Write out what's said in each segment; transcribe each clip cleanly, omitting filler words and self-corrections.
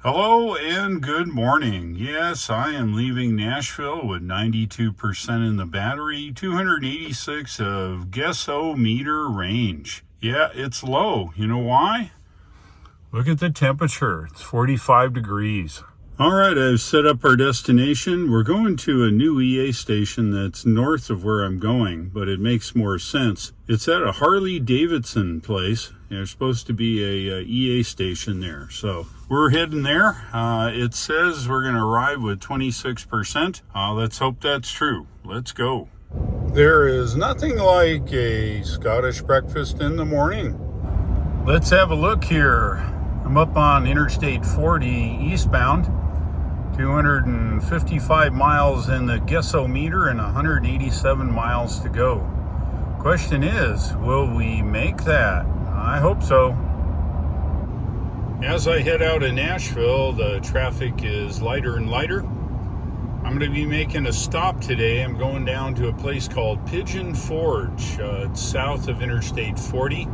Hello and good morning. Yes, I am leaving Nashville with 92% in the battery, 286 of guess-o-meter range. Yeah, it's low. You know why? Look at the temperature. It's 45 degrees. All right, I've set up our destination. We're going to a new EA station that's north of where I'm going, but it makes more sense. It's at a Harley-Davidson place. There's supposed to be a EA station there. So we're heading there. It says we're going to arrive with 26%. Let's hope that's true. Let's go. There is nothing like a Scottish breakfast in the morning. Let's have a look here. I'm up on Interstate 40 eastbound. 255 miles in the guess-o-meter and 187 miles to go. Question is, will we make that? I hope so. As I head out of Nashville, the traffic is lighter and lighter. I'm going to be making a stop today. I'm going down to a place called Pigeon Forge. It's south of Interstate 40.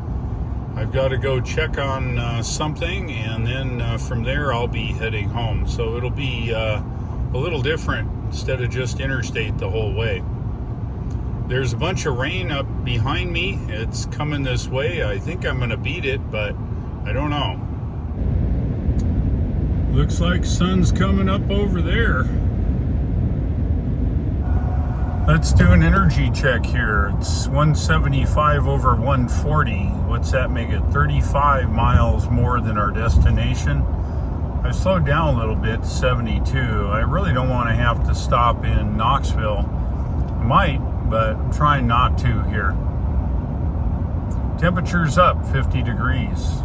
I've got to go check on something, and then from there I'll be heading home. So it'll be a little different instead of just interstate the whole way. There's a bunch of rain up behind me. It's coming this way. I think I'm going to beat it, but I don't know. Looks like sun's coming up over there. Let's do an energy check here. It's 175 over 140. What's that make it? 35 miles more than our destination. I've slowed down a little bit to 72. I really don't want to have to stop in Knoxville. I might, but I'm trying not to here. Temperature's up 50 degrees.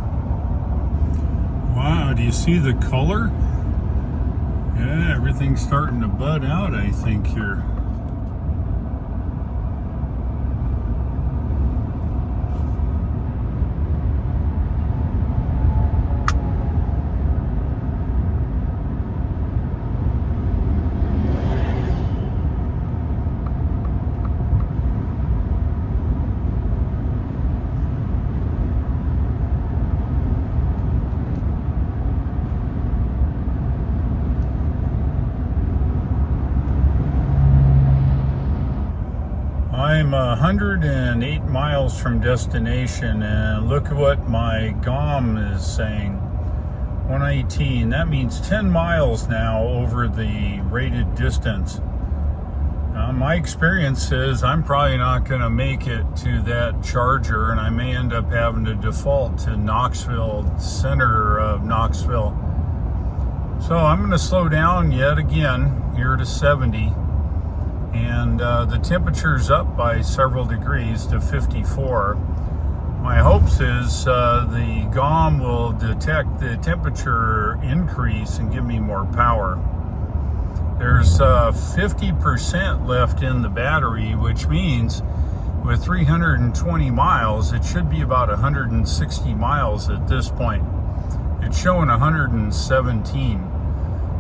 Wow, do you see the color? Yeah, everything's starting to bud out, I think, here. I'm 108 miles from destination, and look at what my GOM is saying. 118. That means 10 miles now over the rated distance. My experience says I'm probably not going to make it to that charger, and I may end up having to default to Knoxville, center of Knoxville. So I'm going to slow down yet again here to 70. And the temperature's up by several degrees to 54. My hopes is the GOM will detect the temperature increase and give me more power. There's 50% left in the battery, which means with 320 miles, it should be about 160 miles at this point. It's showing 117.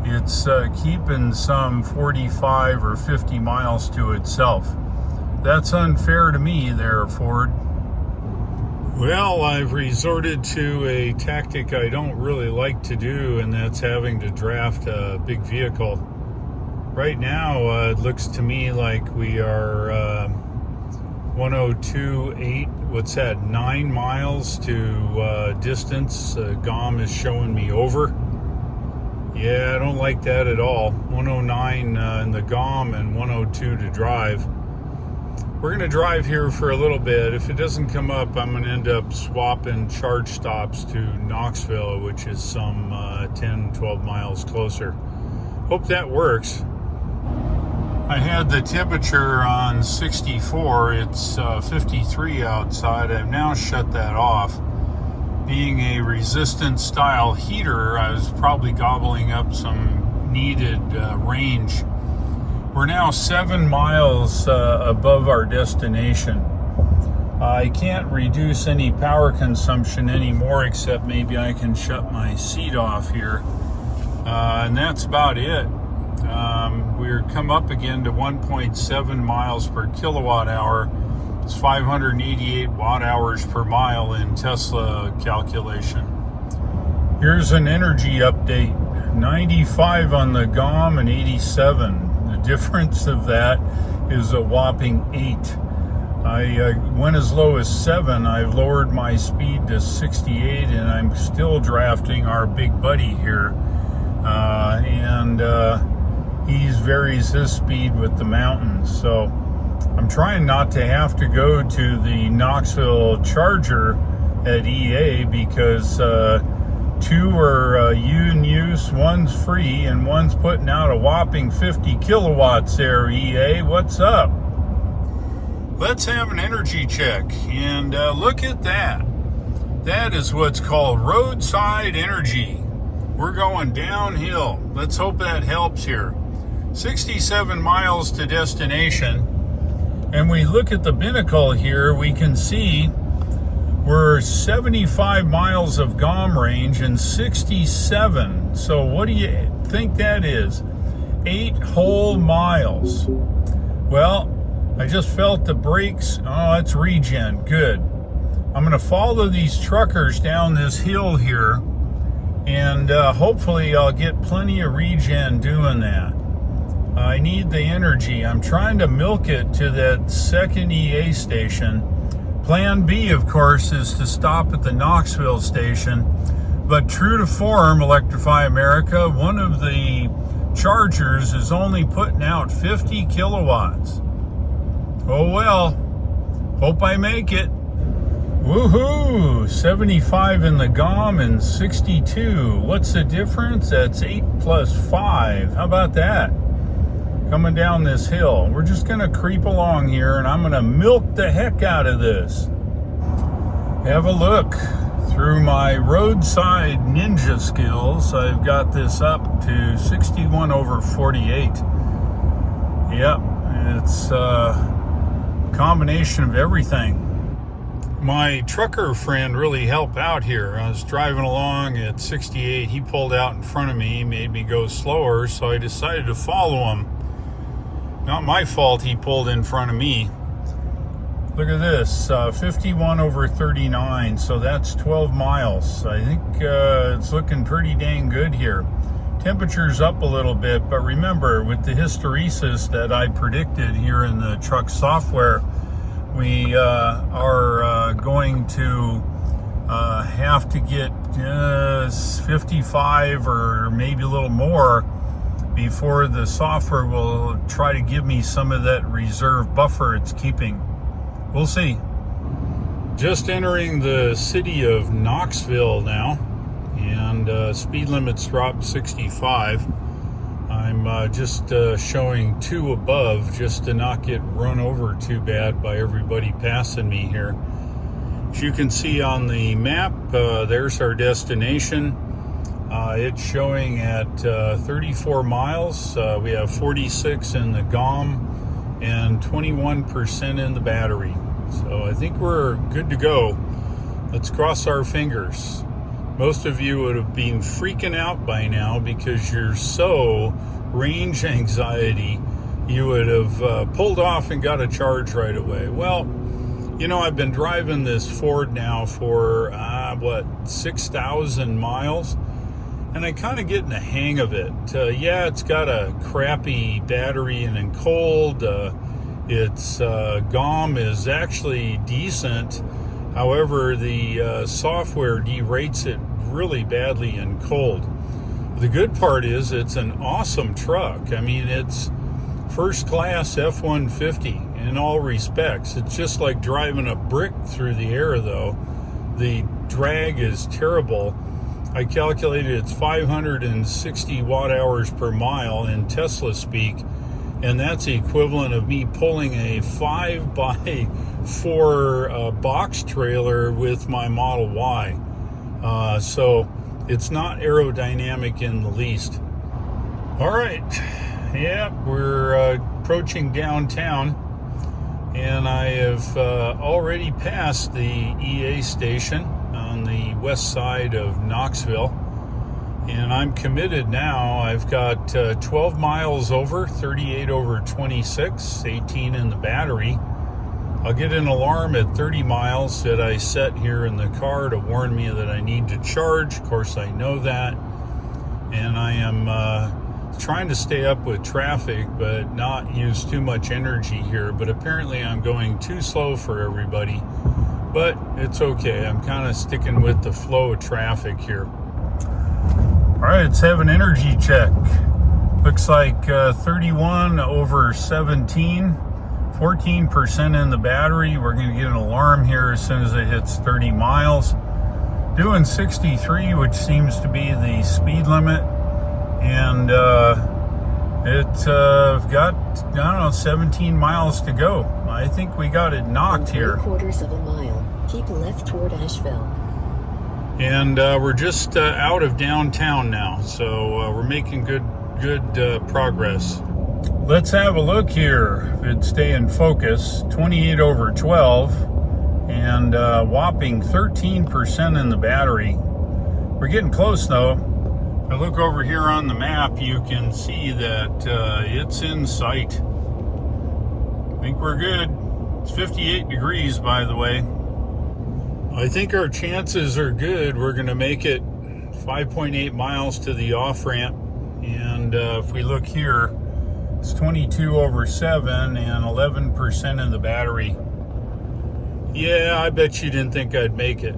It's keeping some 45 or 50 miles to itself. That's unfair to me there, Ford. Well, I've resorted to a tactic I don't really like to do, and that's having to draft a big vehicle. Right now, it looks to me like we are 102.8, what's that, 9 miles to distance. GOM is showing me over. Yeah, I don't like that at all. 109 in the GOM and 102 to drive. We're going to drive here for a little bit. If it doesn't come up, I'm going to end up swapping charge stops to Knoxville, which is some 10, 12 miles closer. Hope that works. I had the temperature on 64. It's 53 outside. I've now shut that off. Being a resistant style heater, I was probably gobbling up some needed range. We're now 7 miles above our destination. I can't reduce any power consumption anymore, except maybe I can shut my seat off here. And that's about it. We're come up again to 1.7 miles per kilowatt hour. It's 588 watt hours per mile in Tesla calculation. Here's an energy update. 95 on the GOM and 87. The difference of that is a whopping 8. I went as low as 7. I've lowered my speed to 68, and I'm still drafting our big buddy here. He varies his speed with the mountains. So I'm trying not to have to go to the Knoxville Charger at EA because 2 are in use, one's free, and one's putting out a whopping 50 kilowatts there, EA. What's up? Let's have an energy check, and look at that. That is what's called roadside energy. We're going downhill. Let's hope that helps here. 67 miles to destination. And we look at the binnacle here, we can see we're 75 miles of GOM range and 67. So what do you think that is? 8 whole miles. Well, I just felt the brakes. Oh, it's regen. Good. I'm going to follow these truckers down this hill here, and hopefully I'll get plenty of regen doing that. I need the energy. I'm trying to milk it to that second EA station. Plan B, of course, is to stop at the Knoxville station. But true to form, Electrify America, one of the chargers is only putting out 50 kilowatts. Oh well, hope I make it. Woohoo! 75 in the GOM and 62. What's the difference? That's 8 plus 5. How about that? Coming down this hill. We're just going to creep along here, and I'm going to milk the heck out of this. Have a look. Through my roadside ninja skills, I've got this up to 61 over 48. Yep, it's a combination of everything. My trucker friend really helped out here. I was driving along at 68. He pulled out in front of me, made me go slower, so I decided to follow him. Not my fault he pulled in front of me. Look at this, 51 over 39, so that's 12 miles. I think it's looking pretty dang good here. Temperature's up a little bit, but remember, with the hysteresis that I predicted here in the truck software, we are going to have to get 55 or maybe a little more before the software will try to give me some of that reserve buffer it's keeping. We'll see. Just entering the city of Knoxville now, and speed limit's dropped 65. I'm just showing 2 above just to not get run over too bad by everybody passing me here. As you can see on the map, there's our destination. It's showing at 34 miles. We have 46 in the GOM and 21% in the battery. So I think we're good to go. Let's cross our fingers. Most of you would have been freaking out by now because you're so range anxiety. You would have pulled off and got a charge right away. Well, you know, I've been driving this Ford now for, 6,000 miles. And I kind of getting the hang of it. Yeah, it's got a crappy battery and in cold. Its GOM is actually decent. However, the software derates it really badly in cold. The good part is it's an awesome truck. I mean, it's first class F-150 in all respects. It's just like driving a brick through the air, though. The drag is terrible. I calculated it's 560 watt hours per mile in Tesla speak, and that's the equivalent of me pulling a 5x4 box trailer with my Model Y. So it's not aerodynamic in the least. All right, yeah, we're approaching downtown, and I have already passed the EA station on the west side of Knoxville, and I'm committed now. I've got 12 miles over, 38 over 26, 18 in the battery. I'll get an alarm at 30 miles that I set here in the car to warn me that I need to charge. Of course, I know that. and I am trying to stay up with traffic but not use too much energy here. But apparently I'm going too slow for everybody, but it's okay. I'm kind of sticking with the flow of traffic here. All right, let's have an energy check. Looks like 31 over 17, 14% in the battery. We're going to get an alarm here as soon as it hits 30 miles. Doing 63, which seems to be the speed limit. And it's got, I don't know, 17 miles to go. I think we got it knocked here. 3/4 of a mile. Keep left toward Asheville. And we're just out of downtown now, so we're making good progress. Let's have a look here. If it'd stay in focus, 28 over 12. And whopping 13% in the battery. We're getting close though. If I look over here on the map, you can see that it's in sight. I think we're good. It's 58 degrees, by the way. I think our chances are good. We're going to make it 5.8 miles to the off-ramp. And if we look here, it's 22 over 7 and 11% in the battery. Yeah, I bet you didn't think I'd make it,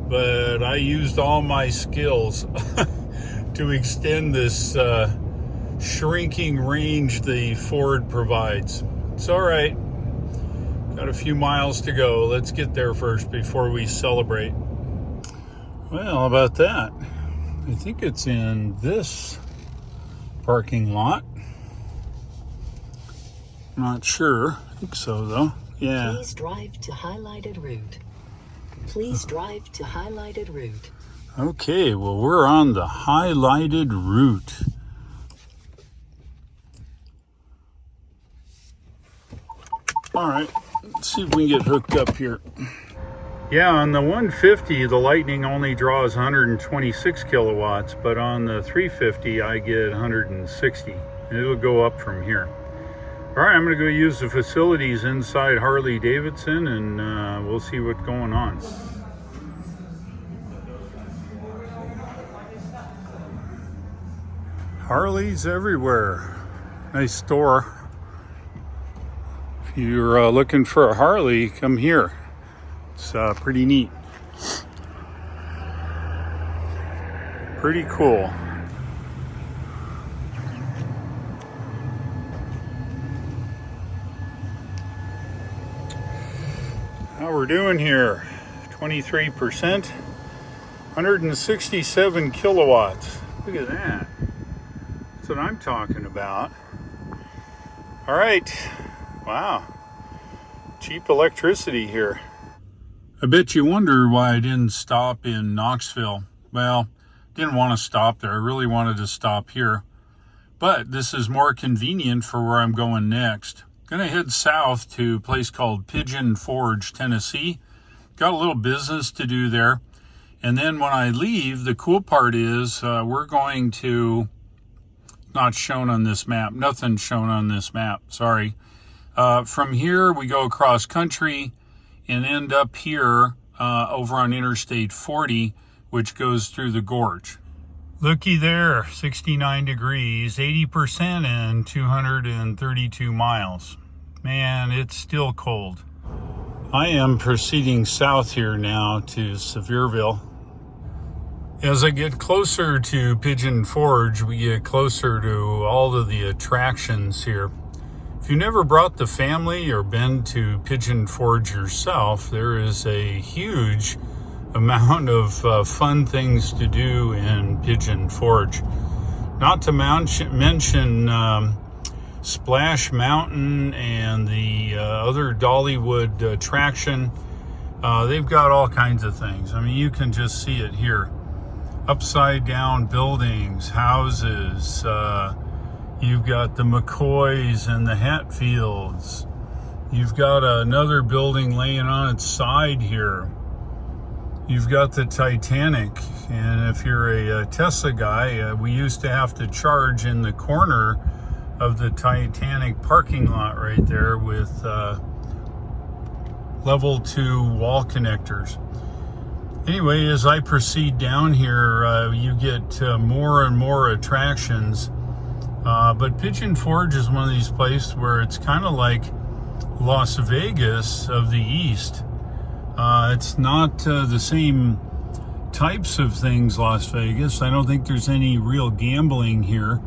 but I used all my skills to extend this shrinking range the Ford provides. It's all right. Got a few miles to go. Let's get there first before we celebrate. Well, how about that? I think it's in this parking lot. Not sure. I think so, though. Yeah. Please drive to highlighted route. Please drive to highlighted route. Okay, well, we're on the highlighted route. All right, let's see if we can get hooked up here. Yeah, on the 150, the Lightning only draws 126 kilowatts, but on the 350, I get 160. And it'll go up from here. All right, I'm going to go use the facilities inside Harley-Davidson, and we'll see what's going on. Harleys everywhere. Nice store. If you're looking for a Harley, come here. It's pretty neat. Pretty cool. How we're doing here, 23%, 167 kilowatts. Look at that. That's what I'm talking about. All right, wow, cheap electricity here. I bet you wonder why I didn't stop in Knoxville. Well, didn't want to stop there. I really wanted to stop here, but this is more convenient for where I'm going next. Gonna head south to a place called Pigeon Forge, Tennessee. Got a little business to do there. And then when I leave, the cool part is we're going to, not shown on this map, nothing shown on this map, sorry. From here, we go across country and end up here over on Interstate 40, which goes through the gorge. Looky there, 69 degrees, 80% and 232 miles. Man, it's still cold. I am proceeding south here now to Sevierville. As I get closer to Pigeon Forge, we get closer to all of the attractions here. If you never brought the family or been to Pigeon Forge yourself, there is a huge amount of fun things to do in Pigeon Forge. Not to mention Splash Mountain and the other Dollywood attraction. They've got all kinds of things. I mean, you can just see it here. Upside down buildings, houses. You've got the McCoys and the Hatfields. You've got another building laying on its side here. You've got the Titanic, and if you're a Tesla guy, we used to have to charge in the corner of the Titanic parking lot right there with level 2 wall connectors. Anyway, as I proceed down here, you get more and more attractions. But Pigeon Forge is one of these places where it's kind of like Las Vegas of the East. It's not the same types of things Las Vegas. I don't think there's any real gambling here.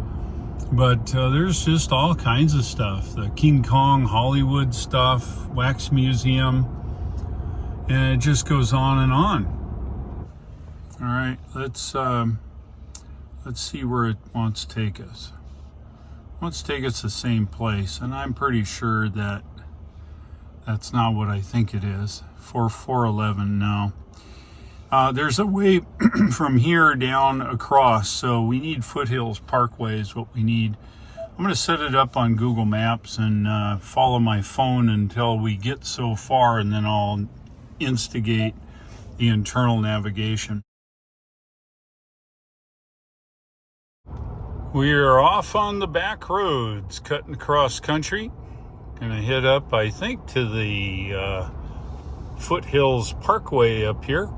But there's just all kinds of stuff. The King Kong Hollywood stuff, Wax Museum, and it just goes on and on. All right, let's see where it wants to take us. It wants to take us the same place, and I'm pretty sure that that's not what I think it is. 411, no. There's a way from here down across, so we need Foothills Parkway is what we need. I'm going to set it up on Google Maps and follow my phone until we get so far, and then I'll instigate the internal navigation. We are off on the back roads, cutting across country. Gonna head up, I think, to the Foothills Parkway up here.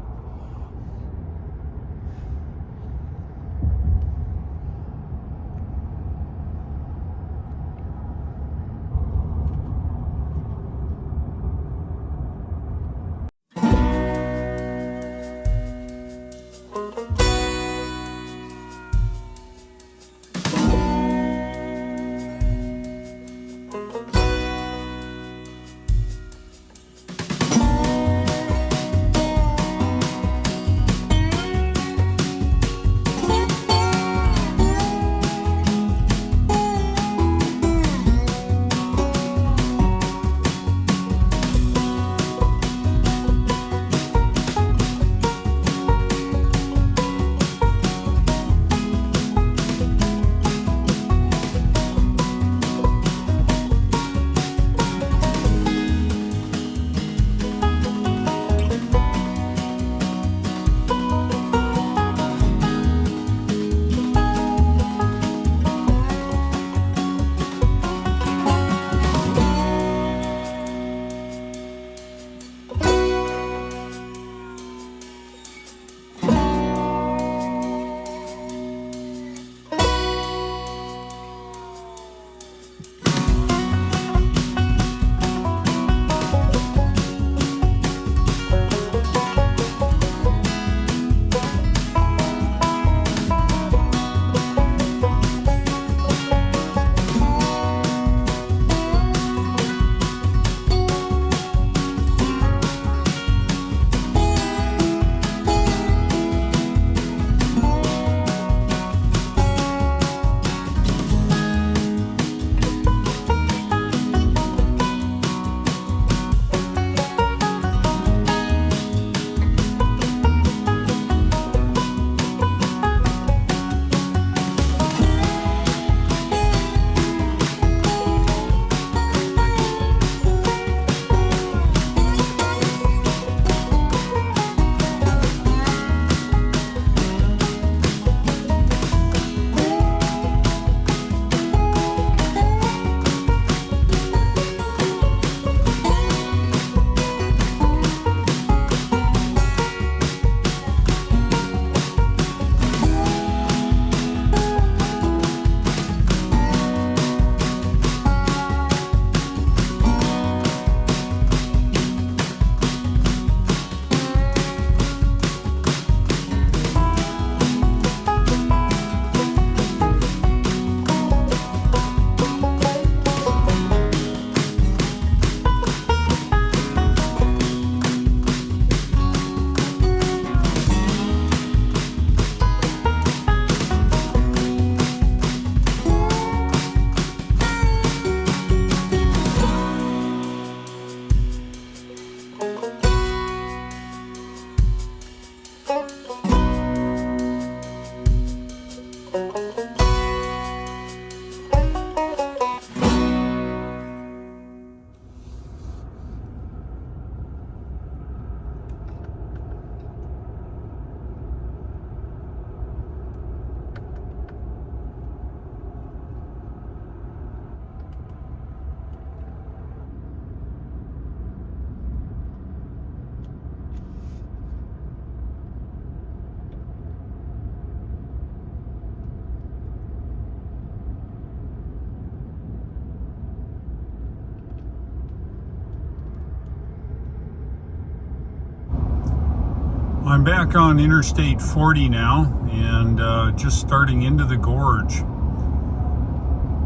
I'm back on Interstate 40 now, and just starting into the gorge.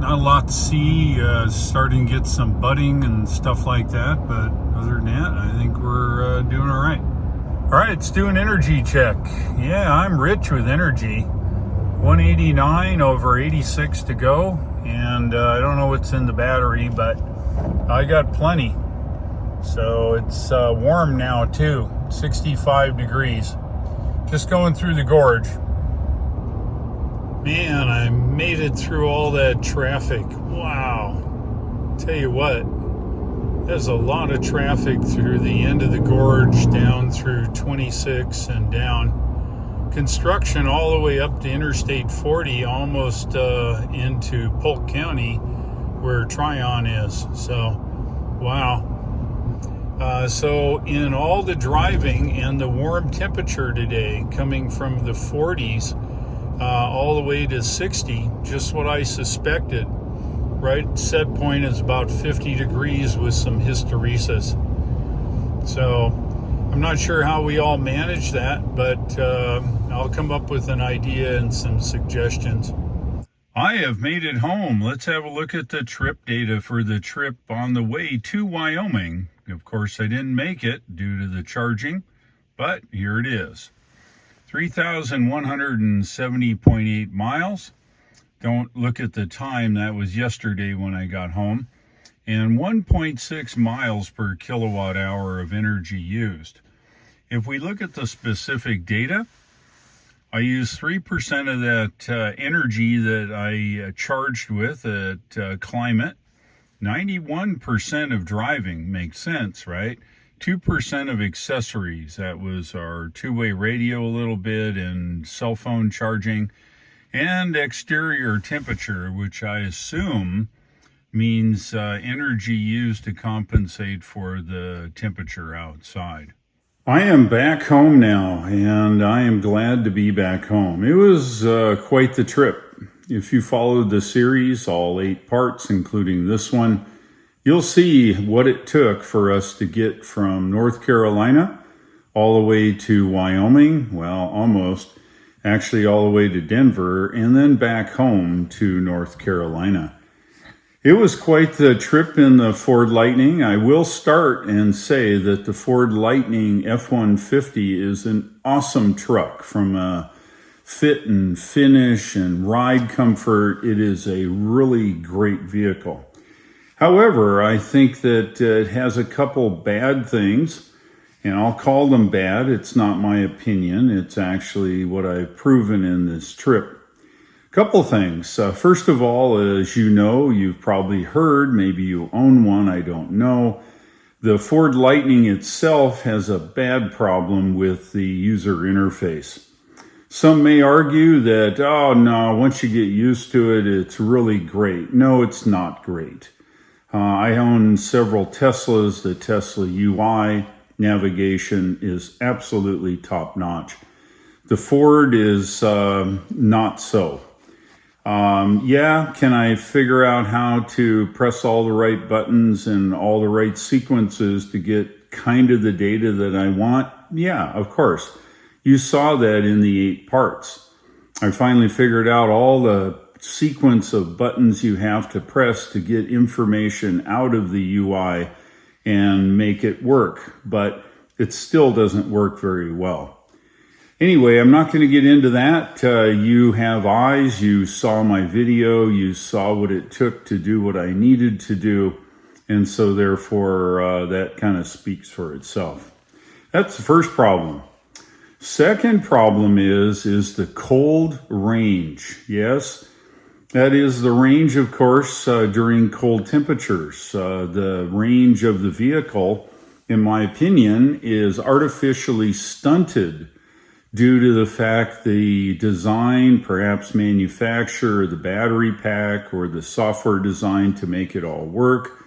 Not a lot to see, starting to get some budding and stuff like that, but other than that, I think we're doing all right. All right, let's do an energy check. Yeah, I'm rich with energy. 189 over 86 to go, and I don't know what's in the battery, but I got plenty. So it's warm now too, 65 degrees. Just going through the gorge. Man, I made it through all that traffic. Wow. Tell you what, there's a lot of traffic through the end of the gorge, down through 26 and down. Construction all the way up to Interstate 40, almost into Polk County, where Tryon is. So, wow. So in all the driving and the warm temperature today, coming from the 40s all the way to 60, just what I suspected. Right, set point is about 50 degrees with some hysteresis. So I'm not sure how we all manage that, but I'll come up with an idea and some suggestions. I have made it home. Let's have a look at the trip data for the trip on the way to Wyoming. Of course, I didn't make it due to the charging, but here it is. 3,170.8 miles. Don't look at the time. That was yesterday when I got home. And 1.6 miles per kilowatt hour of energy used. If we look at the specific data, I used 3% of that energy that I charged with at Climate. 91% of driving makes sense, right? 2% of accessories. That was our two-way radio a little bit and cell phone charging. And exterior temperature, which I assume means energy used to compensate for the temperature outside. I am back home now, and I am glad to be back home. It was quite the trip. If you followed the series, all 8 parts, including this one, you'll see what it took for us to get from North Carolina all the way to Wyoming, well, almost, actually all the way to Denver, and then back home to North Carolina. It was quite the trip in the Ford Lightning. I will start and say that the Ford Lightning F-150 is an awesome truck from a fit and finish and ride comfort. It is a really great vehicle. However, I think that it has a couple bad things, and I'll call them bad. It's not my opinion. It's actually what I've proven in this trip. Couple things. First of all, as you know, you've probably heard, maybe you own one, I don't know. The Ford Lightning itself has a bad problem with the user interface. Some may argue that, oh no, once you get used to it, it's really great. No, it's not great. I own several Teslas. The Tesla UI navigation is absolutely top notch. The Ford is not so. Can I figure out how to press all the right buttons and all the right sequences to get kind of the data that I want? Yeah, of course. You saw that in the 8 parts. I finally figured out all the sequence of buttons you have to press to get information out of the UI and make it work, but it still doesn't work very well. Anyway, I'm not going to get into that. You have eyes, you saw my video, you saw what it took to do what I needed to do, and so therefore that kind of speaks for itself. That's the first problem. Second problem is the cold range. Yes, that is the range, of course, during cold temperatures. The range of the vehicle, in my opinion, is artificially stunted due to the fact the design, perhaps manufacturer, the battery pack, or the software design to make it all work,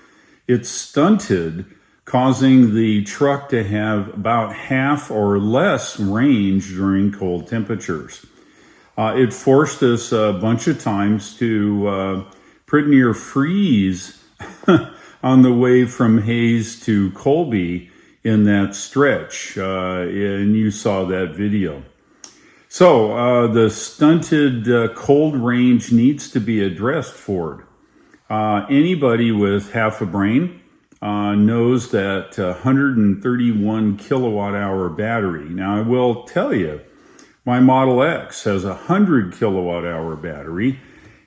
it's stunted, causing the truck to have about half or less range during cold temperatures. It forced us a bunch of times to pretty near freeze on the way from Hayes to Colby in that stretch, and you saw that video. So the stunted cold range needs to be addressed, Ford. Anybody with half a brain knows that 131 kilowatt hour battery. Now I will tell you, my Model X has a 100 kilowatt hour battery,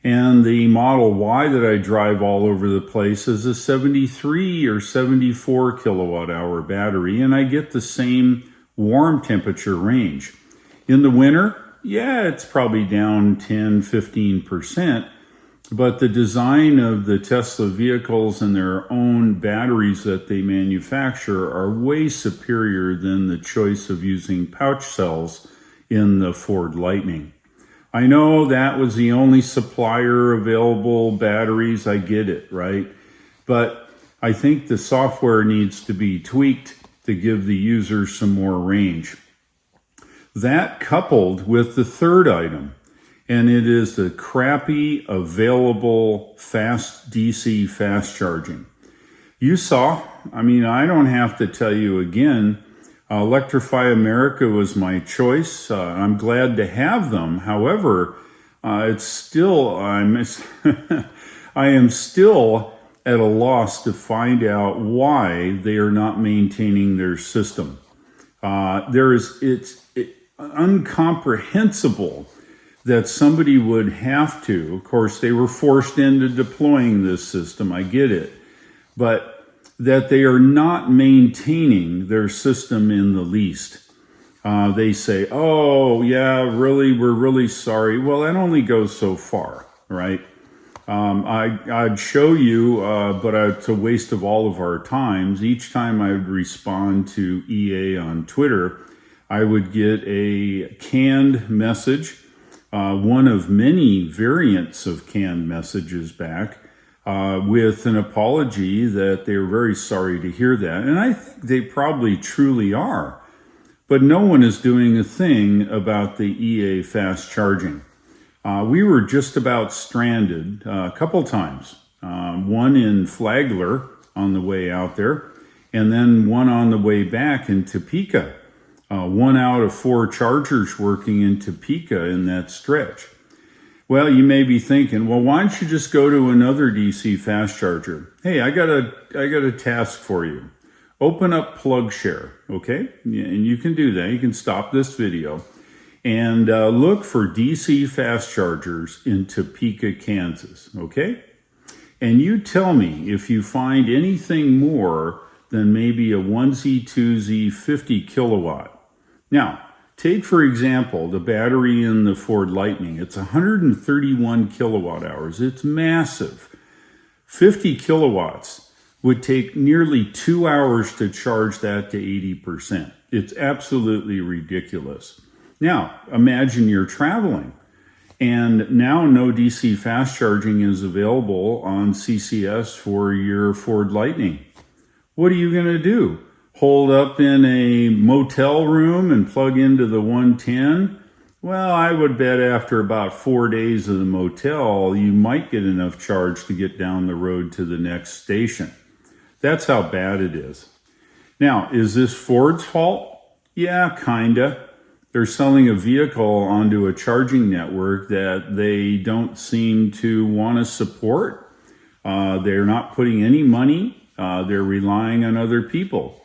and the Model Y that I drive all over the place is a 73 or 74 kilowatt hour battery, and I get the same warm temperature range. In the winter, yeah, it's probably down 10-15%, but the design of the Tesla vehicles and their own batteries that they manufacture are way superior than the choice of using pouch cells in the Ford Lightning. I know that was the only supplier available batteries. I get it, right? But I think the software needs to be tweaked to give the user some more range. That coupled with the third item, and it is the crappy available fast DC fast charging. You saw, I don't have to tell you again, Electrify America was my choice. I'm glad to have them. However, it's still, I am still at a loss to find out why they are not maintaining their system. It's incomprehensible that somebody would have to, of course, they were forced into deploying this system, I get it, but that they are not maintaining their system in the least. They say, oh, yeah, really, we're really sorry. Well, that only goes so far, right? I'd show you, but it's a waste of all of our times. Each time I would respond to EA on Twitter, I would get a canned message, one of many variants of canned messages back, with an apology that they're very sorry to hear that. And I think they probably truly are. But no one is doing a thing about the EA fast charging. We were just about stranded a couple times. One in Flagler on the way out there, and then one on the way back in Topeka. 1 out of 4 chargers working in Topeka in that stretch. Well, you may be thinking, well, why don't you just go to another DC fast charger? Hey, I got a task for you. Open up PlugShare, okay? And you can do that. You can stop this video and look for DC fast chargers in Topeka, Kansas, okay? And you tell me if you find anything more than maybe a 1Z, 2Z, 50 kilowatt. Now, take, for example, the battery in the Ford Lightning. It's 131 kilowatt hours. It's massive. 50 kilowatts would take nearly 2 hours to charge that to 80%. It's absolutely ridiculous. Now, imagine you're traveling, and now no DC fast charging is available on CCS for your Ford Lightning. What are you going to do? Hold up in a motel room and plug into the 110? Well, I would bet after about 4 days of the motel, you might get enough charge to get down the road to the next station. That's how bad it is. Now, is this Ford's fault? Yeah, kinda. They're selling a vehicle onto a charging network that they don't seem to want to support. They're not putting any money. They're relying on other people.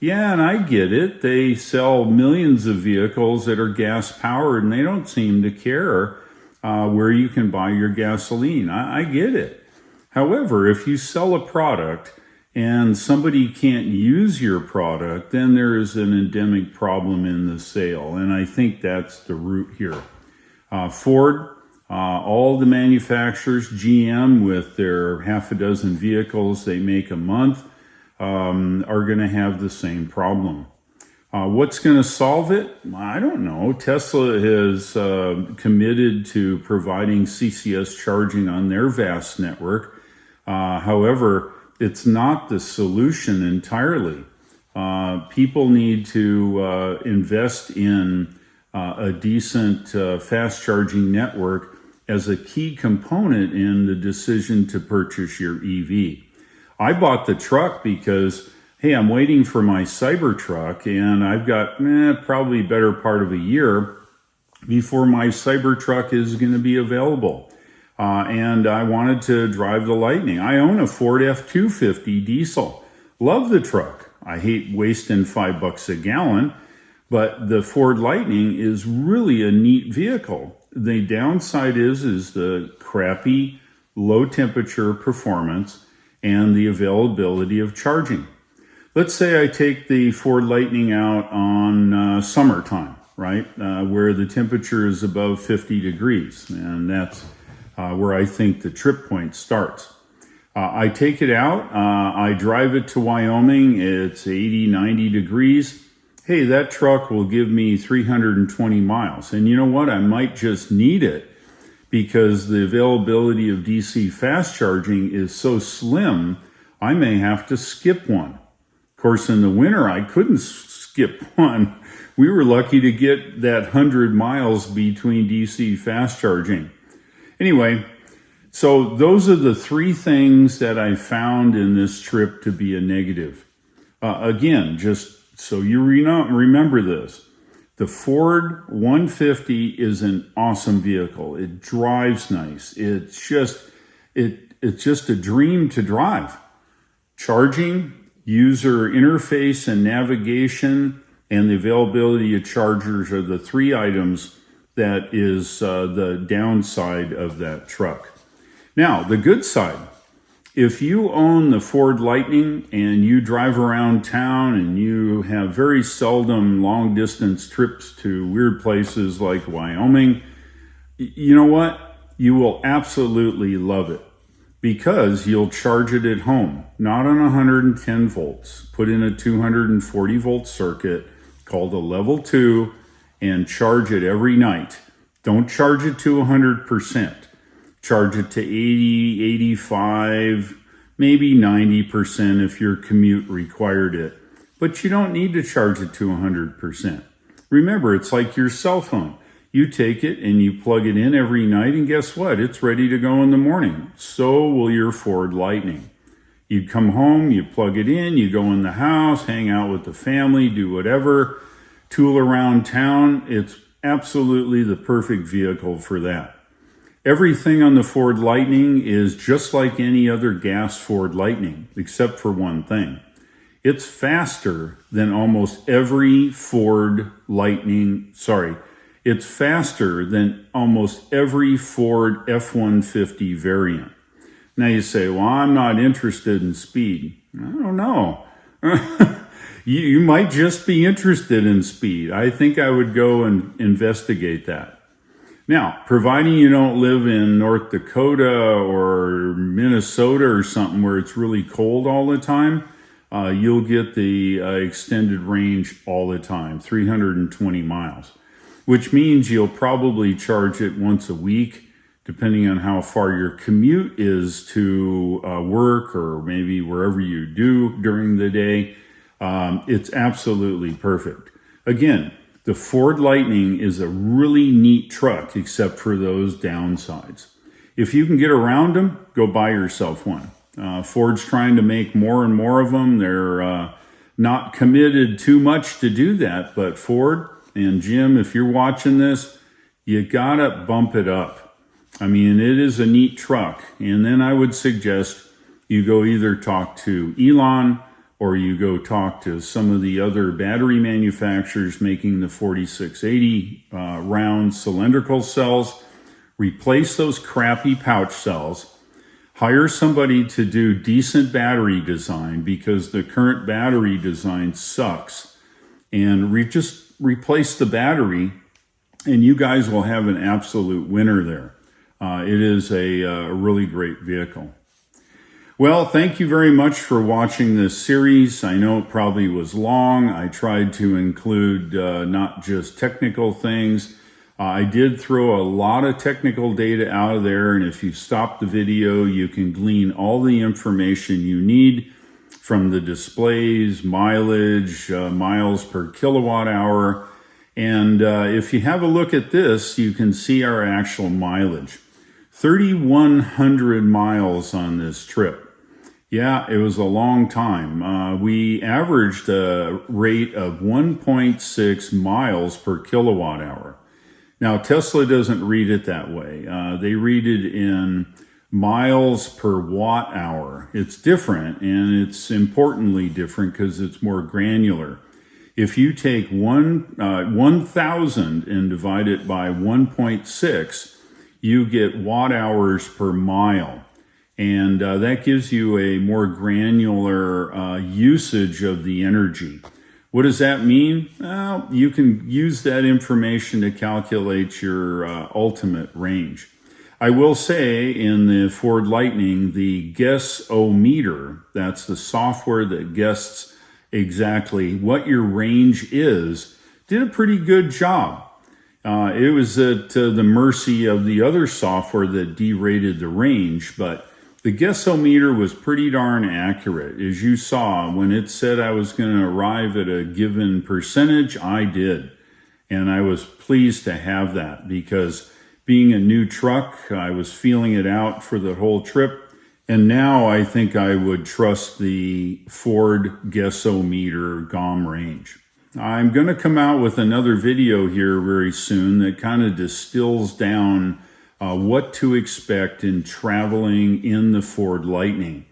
Yeah, and I get it. They sell millions of vehicles that are gas powered, and they don't seem to care where you can buy your gasoline. I get it. However, if you sell a product and somebody can't use your product, then there is an endemic problem in the sale. And I think that's the root here. Ford, all the manufacturers, GM with their half a dozen vehicles they make a month, are going to have the same problem. What's going to solve it? I don't know. Tesla has committed to providing CCS charging on their vast network. However, it's not the solution entirely. People need to invest in a decent fast charging network as a key component in the decision to purchase your EV. I bought the truck because, hey, I'm waiting for my Cybertruck, and I've got probably better part of a year before my Cybertruck is going to be available. And I wanted to drive the Lightning. I own a Ford F-250 diesel. Love the truck. I hate wasting $5 a gallon, but the Ford Lightning is really a neat vehicle. The downside is the crappy low temperature performance and the availability of charging. Let's say I take the Ford Lightning out on summertime, right? Where the temperature is above 50 degrees. And that's where I think the trip point starts. I take it out, I drive it to Wyoming, it's 80, 90 degrees. Hey, that truck will give me 320 miles. And you know what? I might just need it because the availability of DC fast charging is so slim, I may have to skip one. Of course, in the winter, I couldn't skip one. We were lucky to get that 100 miles between DC fast charging. Anyway, so those are the three things that I found in this trip to be a negative. Again, just so you remember this, the Ford 150 is an awesome vehicle. It drives nice. It's just a dream to drive. Charging, user interface and navigation, and the availability of chargers are the three items that is the downside of that truck. Now, the good side, if you own the Ford Lightning and you drive around town and you have very seldom long distance trips to weird places like Wyoming, you know what? You will absolutely love it because you'll charge it at home, not on 110 volts. Put in a 240 volt circuit called a level 2 and charge it every night. Don't charge it to 100%. Charge it to 80, 85, maybe 90% if your commute required it. But you don't need to charge it to 100%. Remember, it's like your cell phone. You take it and you plug it in every night, and guess what? It's ready to go in the morning. So will your Ford Lightning. You come home, you plug it in, you go in the house, hang out with the family, do whatever, tool around town. It's absolutely the perfect vehicle for that. Everything on the Ford Lightning is just like any other gas Ford Lightning, except for one thing. It's faster than almost every Ford Lightning, it's faster than almost every Ford F-150 variant. Now you say, well, I'm not interested in speed. I don't know. You might just be interested in speed. I think I would go and investigate that. Now, providing you don't live in North Dakota or Minnesota or something where it's really cold all the time, you'll get the extended range all the time, 320 miles, which means you'll probably charge it once a week, depending on how far your commute is to work or maybe wherever you do during the day. It's absolutely perfect. Again, the Ford Lightning is a really neat truck, except for those downsides. If you can get around them, go buy yourself one. Ford's trying to make more and more of them. They're not committed too much to do that, but Ford and Jim, if you're watching this, you gotta bump it up. I mean, it is a neat truck. And then I would suggest you go either talk to Elon or you go talk to some of the other battery manufacturers making the 4680 round cylindrical cells. Replace those crappy pouch cells. Hire somebody to do decent battery design because the current battery design sucks. And just replace the battery and you guys will have an absolute winner there. It is a really great vehicle. Well, thank you very much for watching this series. I know it probably was long. I tried to include not just technical things. I did throw a lot of technical data out of there, and if you stop the video, you can glean all the information you need from the displays, mileage, miles per kilowatt hour. And if you have a look at this, you can see our actual mileage. 3,100 miles on this trip. Yeah, it was a long time. We averaged a rate of 1.6 miles per kilowatt hour. Now, Tesla doesn't read it that way. They read it in miles per watt hour. It's different, and it's importantly different because it's more granular. If you take 1,000 and divide it by 1.6, you get watt hours per mile. And that gives you a more granular usage of the energy. What does that mean? Well, you can use that information to calculate your ultimate range. I will say in the Ford Lightning, the guess-o-meter, that's the software that guesses exactly what your range is, did a pretty good job. It was at the mercy of the other software that derated the range, but the guess-o-meter was pretty darn accurate. As you saw, when it said I was going to arrive at a given percentage, I did. And I was pleased to have that because being a new truck, I was feeling it out for the whole trip. And now I think I would trust the Ford guess-o-meter GOM range. I'm going to come out with another video here very soon that kind of distills down what to expect in traveling in the Ford Lightning.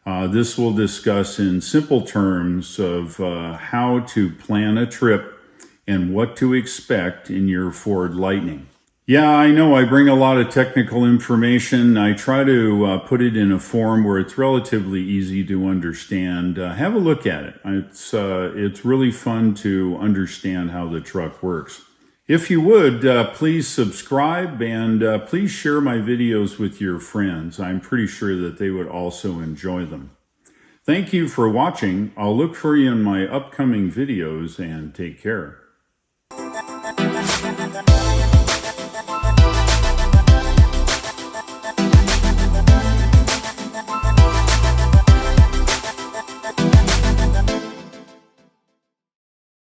This will discuss in simple terms of how to plan a trip and what to expect in your Ford Lightning. Yeah, I know I bring a lot of technical information. I try to put it in a form where it's relatively easy to understand. Have a look at it. It's really fun to understand how the truck works. If you would, please subscribe and please share my videos with your friends. I'm pretty sure that they would also enjoy them. Thank you for watching. I'll look for you in my upcoming videos and take care.